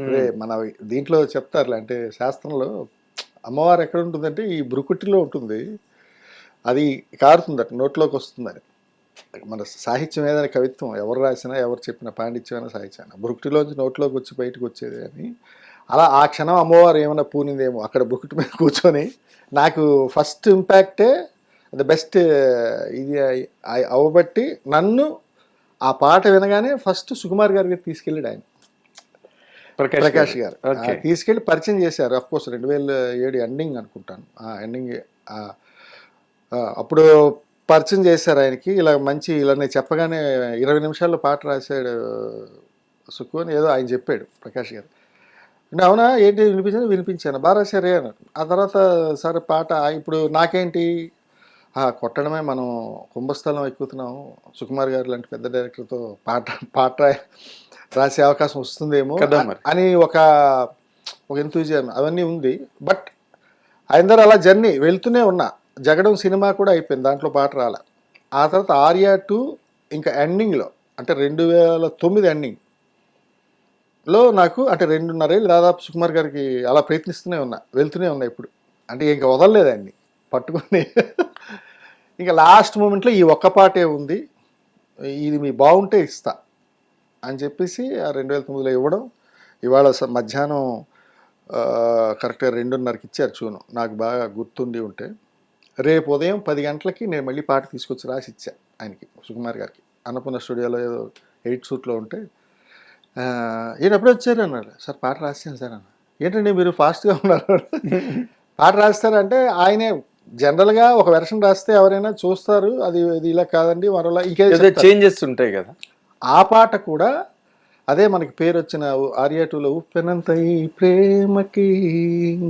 అదే మన దీంట్లో చెప్తారులే, అంటే శాస్త్రంలో అమ్మవారు ఎక్కడ ఉంటుందంటే ఈ భృకుటిలో ఉంటుంది. అది కారుతుందట, నోట్లోకి వస్తుందని. మన సాహిత్యం ఏదైనా కవిత్వం ఎవరు రాసినా ఎవరు చెప్పిన పాండిత్యమైనా సాహిత్యం భృకుటిలోంచి నోట్లోకి వచ్చి బయటకు వచ్చేది అని. అలా ఆ క్షణం అమ్మవారు ఏమైనా పూనిందేమో అక్కడ భృకుటి మీద కూర్చొని. నాకు ఫస్ట్ ఇంపాక్టే ద బెస్ట్ ఇది అవ్వబట్టి నన్ను ఆ పాట వినగానే ఫస్ట్ సుకుమార్ గారికి తీసుకెళ్ళాడు ఆయన, ప్రకాష్ గారు. తీసుకెళ్ళి పరిచయం చేశారు. అఫ్కోర్స్ 2007 ఎండింగ్ అనుకుంటాను, ఎండింగ్. అప్పుడు పరిచయం చేశారు ఆయనకి. ఇలా మంచి ఇలా నేను చెప్పగానే 20 నిమిషాల్లో పాట రాశాడు సుక్కు అని ఏదో ఆయన చెప్పాడు ప్రకాష్ గారు. అంటే అవునా ఏంటి వినిపించాను బాగా రాశారే అన్నారు. ఆ తర్వాత సరే పాట ఇప్పుడు నాకేంటి కొట్టడమే, మనం కుంభస్థలం ఎక్కుతున్నాం, సుకుమార్ గారు లాంటి పెద్ద డైరెక్టర్తో పాట రాసే అవకాశం వస్తుందేమో అని ఒక ఎంతూజియాజం అవన్నీ ఉంది. బట్ ఆయన దగ్గర అలా జర్నీ వెళ్తూనే ఉన్నా. జగడం సినిమా కూడా అయిపోయింది, దాంట్లో పాట రాలే. ఆ తర్వాత ఆర్యా 2 ఇంకా ఎండింగ్లో అంటే 2009 ఎండింగ్లో నాకు అంటే 2.5 ఏళ్ళు దాదాపు సుకుమార్ గారికి అలా ప్రయత్నిస్తూనే ఉన్నా, వెళ్తూనే ఉన్నా. ఇప్పుడు అంటే ఇంకా వదలలేదు ఆయన్ని పట్టుకొని. ఇంకా లాస్ట్ మూమెంట్లో ఈ ఒక్క పాటే ఉంది, ఇది మీ బాగుంటే ఇస్తా అని చెప్పేసి ఆ 2009లో ఇవ్వడం. ఇవాళ మధ్యాహ్నం కరెక్ట్గా 2:30కి ఇచ్చారు చూను, నాకు బాగా గుర్తుండి ఉంటే. రేపు ఉదయం 10 గంటలకి నేను మళ్ళీ పాట తీసుకొచ్చి రాసి ఇచ్చా ఆయనకి, సుకుమార్ గారికి. అన్నపూర్ణ స్టూడియోలో ఏదో 8 షూట్లో ఉంటే ఈయన ఎప్పుడు వచ్చారు అన్నారు. సార్ పాట రాసాను సార్ అన్న. ఏంటండి మీరు ఫాస్ట్గా ఉన్నారు, పాట రాస్తారంటే ఆయనే జనరల్గా ఒక వెర్షన్ రాస్తే ఎవరైనా చూస్తారు, అది ఇలా కాదండి మరోలా ఇంకేదో చేంజెస్ ఉంటాయి కదా. ఆ పాట కూడా అదే మనకి పేరు వచ్చిన ఆర్యా 2లో ఉప్పెనంత ఈ ప్రేమకి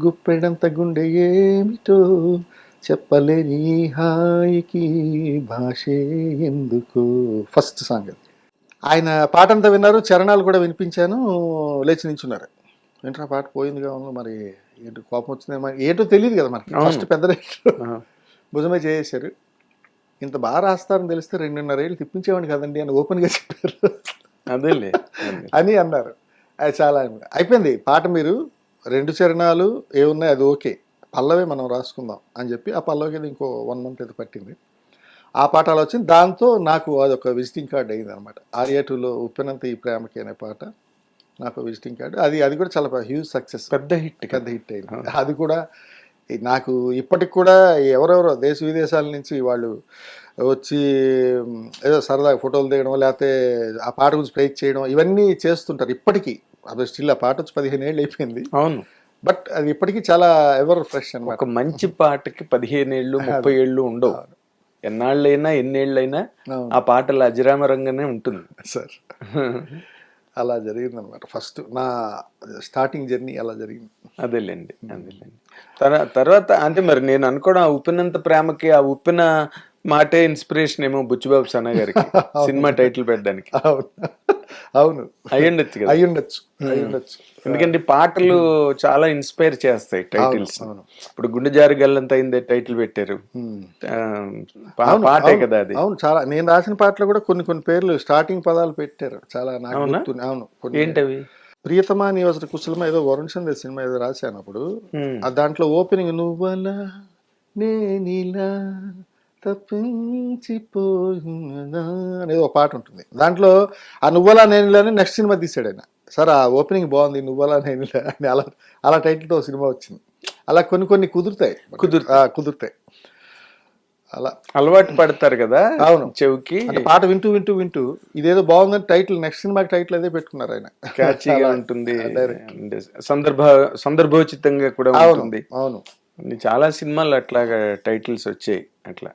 గుప్పెడంత గుండె ఏమిటో చెప్పలేని హాయికి భాషే ఎందుకు, ఫస్ట్ సాంగ్ అది. ఆయన పాట అంతా విన్నారు, చరణాలు కూడా వినిపించాను, లేచి నించున్నారు. ఏంటో పాట పోయిందిగా ఉంది, మరి ఏంటో కోపం వచ్చిందేమో ఏంటో తెలియదు కదా మనకి. ఫస్ట్ పెద్ద భుజమే చేసేశారు. ఇంత బాగా రాస్తారని తెలిస్తే 2.5 ఏళ్ళు తిప్పించేవాడిని కదండి అని ఓపెన్గా చెప్పారు. అదేలే అని అన్నారు. అది చాలా అయిపోయింది పాట, మీరు 2 చరణాలు ఏమున్నాయి అది ఓకే, పల్లవే మనం రాసుకుందాం అని చెప్పి ఆ పల్లవికి ఇంకో 1 మంత్ అయితే పట్టింది. ఆ పాట అలా వచ్చింది. దాంతో నాకు అదొక విజిటింగ్ కార్డ్ అయింది అనమాట. ఆర్యా 2లో ఉప్పెనంత ఈ ప్రేమకి అనే పాట నాకు విజిటింగ్ కార్డు. అది కూడా చాలా హ్యూజ్ సక్సెస్, పెద్ద హిట్ అయింది. అది కూడా నాకు ఇప్పటికి కూడా ఎవరెవరో దేశ విదేశాల నుంచి వాళ్ళు వచ్చి ఏదో సరదాగా ఫోటోలు దిగడం, లేకపోతే ఆ పాట గురించి ప్రైజ్ చేయడం, ఇవన్నీ చేస్తుంటారు ఇప్పటికీ. అది స్టిల్ ఆ పాట వచ్చి 15 ఏళ్ళు అయిపోయింది. అవును, బట్ అది ఇప్పటికీ చాలా ఎవర్ ఫ్రెష్ అనమాట. ఒక మంచి పాటకి 15 ఏళ్ళు 30 ఏళ్ళు ఉండవు. ఎన్నాళ్ళైనా ఎన్నేళ్ళైనా ఆ పాటలు అజరామరంగానే ఉంటుంది సార్. అలా జరిగింది అనమాట. ఫస్ట్ నా స్టార్టింగ్ జర్నీ అలా జరిగింది. అదేలేండి. తర్వాత అంటే మరి నేను అనుకోవడం ఆ ఉప్పినంత ప్రేమకి ఆ ఉప్పిన మాటే ఇన్స్పిరేషన్ ఏమో బుచ్చిబాబు సన్న గారికి సినిమా టైటిల్ పెట్టడానికి. అవును అయ్యుండొచ్చు కదా. అయ్యుండొచ్చు. ఎందుకంటే పాటలు చాలా ఇన్స్పైర్ చేస్తాయి టైటిల్స్. ఇప్పుడు గుండె జారి గల్లంత అయిందే టైటిల్ పెట్టారు, పాటే కదా అది. అవును, చాలా నేను రాసిన పాటలు కూడా కొన్ని పేర్లు స్టార్టింగ్ పదాలు పెట్టారు చాలా నాకు. అవును, ఏంటవి? ప్రియతమా నియోజక కుశలమా ఏదో వరుణ్ చంద్ర సినిమా ఏదో రాశాను అప్పుడు. దాంట్లో ఓపెనింగ్ నువ్వలా నేనిలా తప్పించిపోయినా అనేది ఒక పాట ఉంటుంది. దాంట్లో ఆ నువ్వలా నేనిలాని నెక్స్ట్ సినిమా తీసాడు ఆయన. సార్ ఆ ఓపెనింగ్ బాగుంది, నువ్వలా నేనిలా అని అలా టైటిల్తో సినిమా వచ్చింది. అలా కొన్ని కుదురుతాయి. అలా అలవాటు పడతారు కదా. అవును, చెవికి పాట వింటూ ఇదేదో బాగుందని టైటిల్, నెక్స్ట్ సినిమాకి టైటిల్ అదే పెట్టుకున్నారు ఆయన. క్యాచీగా ఉంటుంది, సందర్భోచితంగా కూడా ఉంటుంది. అవును, చాలా సినిమాలు అట్లాగా టైటిల్స్ వచ్చాయి అట్లా.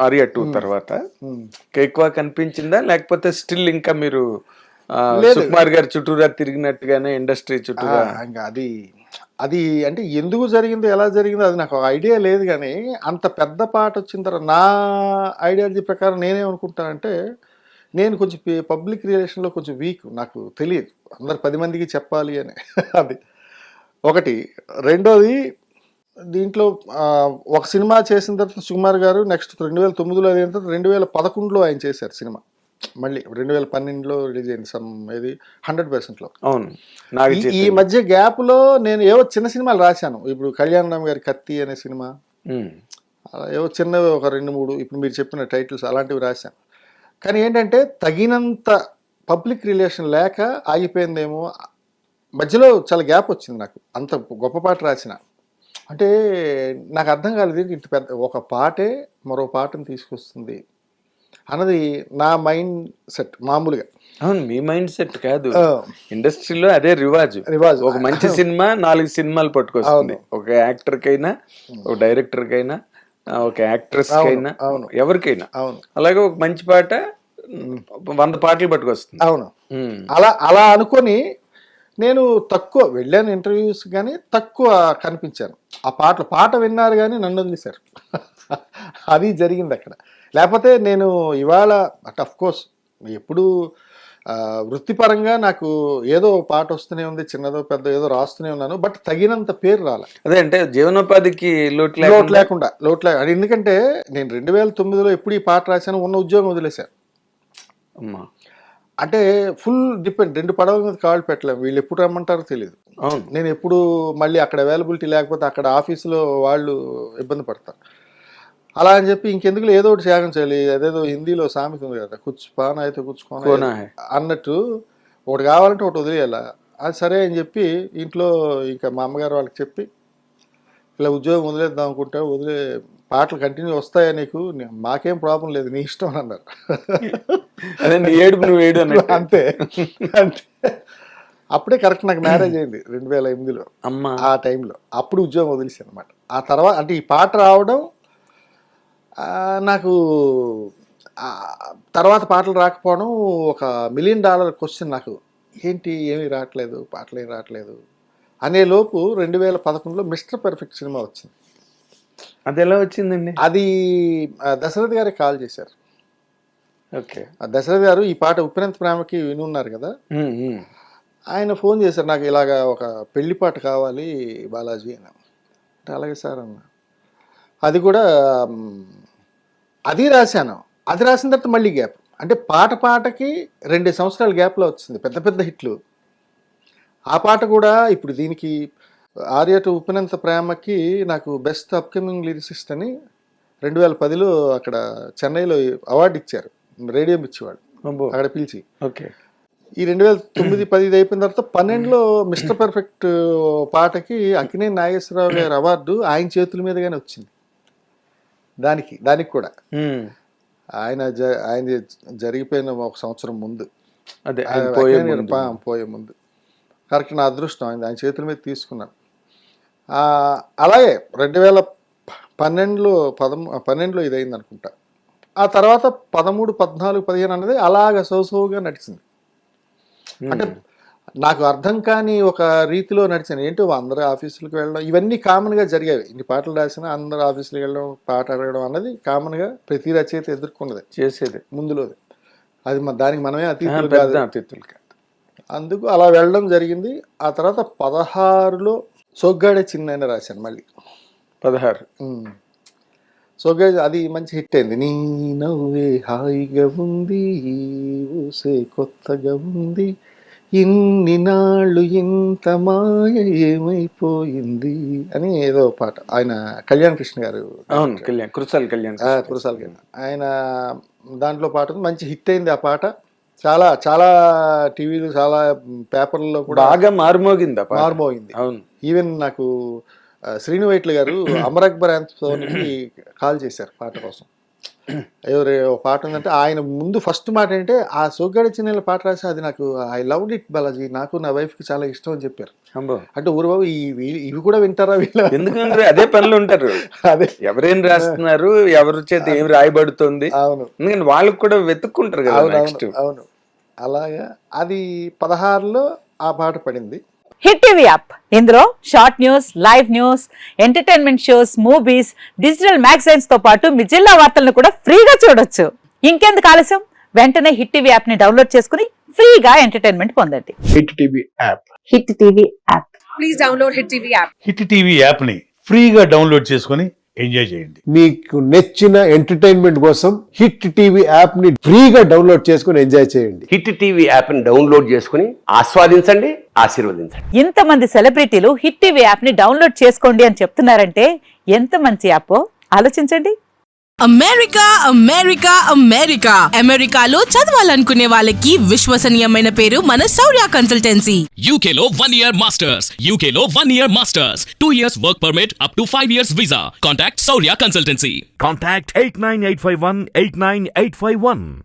ఆర్యా 2 తర్వాత ఎక్కువ కనిపించిందా, లేకపోతే స్టిల్ ఇంకా మీరు సుకుమార్ గారు చుట్టూరా తిరిగినట్టుగానే ఇండస్ట్రీ చుట్టూరా? అది అంటే ఎందుకు జరిగిందో ఎలా జరిగిందో అది నాకు ఐడియా లేదు. కానీ అంత పెద్ద పాట వచ్చిన తర్వాత నా ఐడియాలజీ ప్రకారం నేనేమనుకుంటానంటే, నేను కొంచెం పబ్లిక్ రిలేషన్లో కొంచెం వీక్, నాకు తెలియదు అందరు 10 మందికి చెప్పాలి అని. అది ఒకటి. రెండోది, దీంట్లో ఒక సినిమా చేసిన తర్వాత సుకుమార్ గారు నెక్స్ట్ 2009లో అయిన తర్వాత 2011లో ఆయన చేశారు సినిమా మళ్ళీ 2012లో రిలీజ్ అయింది ఏది 100%లో. అవును, నాగ ఈ చైతన్య. మధ్య గ్యాప్లో నేను ఏవో చిన్న సినిమాలు రాశాను. ఇప్పుడు కళ్యాణ్ రామ్ గారి కత్తి అనే సినిమా, ఉమ్, అలా ఏవో చిన్నవి ఒక 2-3 ఇప్పుడు మీరు చెప్పిన టైటిల్స్ అలాంటివి రాశాను. కానీ ఏంటంటే తగినంత పబ్లిక్ రిలేషన్ లేక ఆగిపోయిందేమో. మధ్యలో చాలా గ్యాప్ వచ్చింది నాకు, అంత గొప్ప పాట రాసిన. అంటే నాకు అర్థం కాలేదు, ఇంత పెద్ద ఒక పాటే మరో పాటను తీసుకొస్తుంది అన్నది నా మైండ్ సెట్ మామూలుగా. అవును, మీ మైండ్ సెట్ కాదు, ఇండస్ట్రీలో అదే రివాజు. ఒక మంచి సినిమా 4 సినిమాలు పట్టుకొస్తుంది, ఒక యాక్టర్ కైనా, ఒక డైరెక్టర్ కైనా, ఒక యాక్ట్రెస్ కైనా, ఎవరికైనా. అలాగే ఒక మంచి పాట 100 పాటలు పట్టుకొస్తుంది. అవును, అలా అనుకొని నేను తక్కువ వెళ్ళాను ఇంటర్వ్యూస్, కానీ తక్కువ కనిపించాను. ఆ పాట విన్నారు కానీ నన్ను వదిలేశారు. అది జరిగింది అక్కడ. లేకపోతే నేను ఇవాళ అట్ ఆఫ్ కోర్స్ ఎప్పుడు వృత్తిపరంగా నాకు ఏదో పాట వస్తూనే ఉంది, చిన్నదో పెద్ద ఏదో రాస్తూనే ఉన్నాను, బట్ తగినంత పేరు రాలే. అదే అంటే జీవనోపాధికి లోటు లేకుండా. అది ఎందుకంటే నేను 2009లో ఎప్పుడు ఈ పాట రాశాను, ఉన్న ఉద్యోగం వదిలేశాను. అమ్మా, అంటే ఫుల్ డిపెండ్, 2 పడవల మీద కాళ్ళు పెట్టలేము, వీళ్ళు ఎప్పుడు రమ్మంటారో తెలియదు. నేను ఎప్పుడు మళ్ళీ అక్కడ అవైలబిలిటీ లేకపోతే అక్కడ ఆఫీసులో వాళ్ళు ఇబ్బంది పడతారు. అలా అని చెప్పి ఇంకెందుకు ఏదో ఒకటి త్యాగం చేయాలి. అదేదో హిందీలో సామెత ఉంది కదా, పాన అయితే కూర్చుకోనా అన్నట్టు, ఒకటి కావాలంటే ఒకటి వదిలేయాల. అది సరే అని చెప్పి ఇంట్లో ఇంకా మా అమ్మగారు వాళ్ళకి చెప్పి, ఇలా ఉద్యోగం వదిలేద్దాం అనుకుంటే పాటలు కంటిన్యూ వస్తాయా నీకు, మాకేం ప్రాబ్లం లేదు, నీ ఇష్టం అని అన్నారు. అదే నీ ఏడుపు నువ్వు ఏడు అంతే. అప్పుడే కరెక్ట్ నాకు మ్యారేజ్ అయింది 2008లో. ఆ టైంలో అప్పుడు ఉద్యోగం వదిలేసాను అనమాట. ఆ తర్వాత అంటే ఈ పాట రావడం నాకు, తర్వాత పాటలు రాకపోవడం ఒక $1 మిలియన్ క్వశ్చన్ నాకు. ఏంటి ఏమీ రావట్లేదు, పాటలు ఏమి రావట్లేదు అనే లోపు 2011లో మిస్టర్ పర్ఫెక్ట్ సినిమా వచ్చింది. అది ఎలా వచ్చిందండి? అది దశరథ్ గారికి కాల్ చేశారు. ఓకే, దశరథ్ గారు ఈ పాట ఉప్పెనంత ప్రేమకి వినున్నారు కదా, ఆయన ఫోన్ చేశారు నాకు, ఇలాగా ఒక పెళ్లి పాట కావాలి బాలాజీ అని. అంటే అలాగే సార్ అన్న. అది కూడా అది రాశాను. అది రాసిన తర్వాత మళ్ళీ గ్యాప్, అంటే పాటకి 2 సంవత్సరాల గ్యాప్లో వచ్చింది పెద్ద పెద్ద హిట్లు. ఆ పాట కూడా ఇప్పుడు దీనికి ఆర్యటు ఉప్పెనంత ప్రేమకి నాకు బెస్ట్ అప్కమింగ్ లిరిసిస్ట్ అని 2010లో అక్కడ చెన్నైలో అవార్డు ఇచ్చారు, రేడియం ఇచ్చేవాడు అక్కడ పిలిచి. ఓకే, ఈ 2009-10 అయిపోయిన తర్వాత 12లో మిస్టర్ పర్ఫెక్ట్ పాటకి అక్కినేని నాగేశ్వరరావు గారి అవార్డు ఆయన చేతుల మీదుగానే వచ్చింది. దానికి కూడా ఆయన జరిగిపోయిన 1 సంవత్సరం ముందు, అదే పోయే ముందు. కరెక్ట్, నా అదృష్టం ఆయన చేతుల మీద తీసుకున్నాను. అలాగే 2012లో ఇది అయింది అనుకుంటా. ఆ తర్వాత 13, 14, 15 అన్నది అలాగ సోగా నడిచింది. అంటే నాకు అర్థం కాని ఒక రీతిలో నడిచాను. ఏంటో అందరూ ఆఫీసులకు వెళ్ళడం, ఇవన్నీ కామన్గా జరిగేవి. ఇన్ని పాటలు రాసినా అందరూ ఆఫీసులకు వెళ్ళడం, పాట అడగడం అన్నది కామన్గా ప్రతి రచయిత ఎదుర్కొన్నది, చేసేది ముందులోది. అది దానికి మనమే అతిథులు కాదు. అందుకు అలా వెళ్ళడం జరిగింది. ఆ తర్వాత 16లో సోగ్గాడే చిన్న రాశాను మళ్ళీ. 16 సోగ్గాడే, అది మంచి హిట్ అయింది. నీ నవ్వే హాయిగా ఉంది, ఊసే కొత్తగా ఉంది, ఇన్ని నాళ్ళు ఇంత మాయ ఏమైపోయింది అని ఏదో పాట. ఆయన కళ్యాణ్ కృష్ణ గారు, కురసాల కళ్యాణ్, ఆయన దాంట్లో పాట మంచి హిట్ అయింది. ఆ పాట చాలా చాలా టీవీలు, చాలా పేపర్లలో కూడా బాగా మారుమోగింది. అవును, ఈవెన్ నాకు శ్రీను వైట్ల గారు అమర్ అక్బర్ యాంథోనీకి కాల్ చేశారు పాట కోసం. ఎవరు పాట ఉందంటే ఆయన ముందు ఫస్ట్ మాట ఏంటంటే, ఆ సోగ్గాడే చిన్న పాట రాసి అది నాకు ఐ లవ్డ్ ఇట్ బాలాజీ, నాకు నా వైఫ్కి చాలా ఇష్టం అని చెప్పారు. అంటే ఊరుబాబు ఇవి కూడా వింటారా వీళ్ళు, ఎందుకంటే అదే పనులు ఉంటారు. అదే ఎవరేం రాస్తున్నారు, ఎవరి చేత ఏం రాయబడుతుంది, అవును, ఎందుకంటే వాళ్ళకి కూడా వెతుక్కుంటారు కదా. అవును, అలాగా అది 16లో ఆ పాట పడింది. హిట్ టీవీ యాప్, ఇందులో short news, live news, entertainment shows, movies, digital magazines తో పాటు మీ జిల్లా వార్తలను కూడా ఫ్రీగా చూడొచ్చు. ఇంకెందుకు ఆలస్యం, వెంటనే హిట్ టీవీ యాప్ ని డౌన్లోడ్ చేసుకుని ఫ్రీగా ఎంటర్టైన్మెంట్ పొందండి. Hit TV app, hit TV app, please download hit TV app. Hit TV app ని ఫ్రీగా డౌన్లోడ్ చేసుకుని ఎంజాయ్ చేయండి. మీకు నచ్చిన ఎంటర్టైన్మెంట్ కోసం హిట్ టీవీ యాప్ ని ఫ్రీగా డౌన్లోడ్ చేసుకుని ఎంజాయ్ చేయండి. హిట్ టీవీ యాప్ని డౌన్లోడ్ చేసుకుని ఆస్వాదించండి, ఆశీర్వదించండి. ఇంతమంది సెలబ్రిటీలు హిట్ టీవీ యాప్ ని డౌన్లోడ్ చేసుకోండి అని చెప్తున్నారంటే ఎంత మంచి యాప్ ఆలోచించండి. అమెరికా అమెరికా అమెరికా అమెరికాలో చదవాలనుకునే వాళ్ళకి విశ్వసనీయమైన పేరు మన శౌర్య consultancy. UK Law 1 Year Masters. UK Law 1 Year Masters. 2 years work permit up to 5 years visa. Contact Saurya Consultancy. Contact 89851 89851.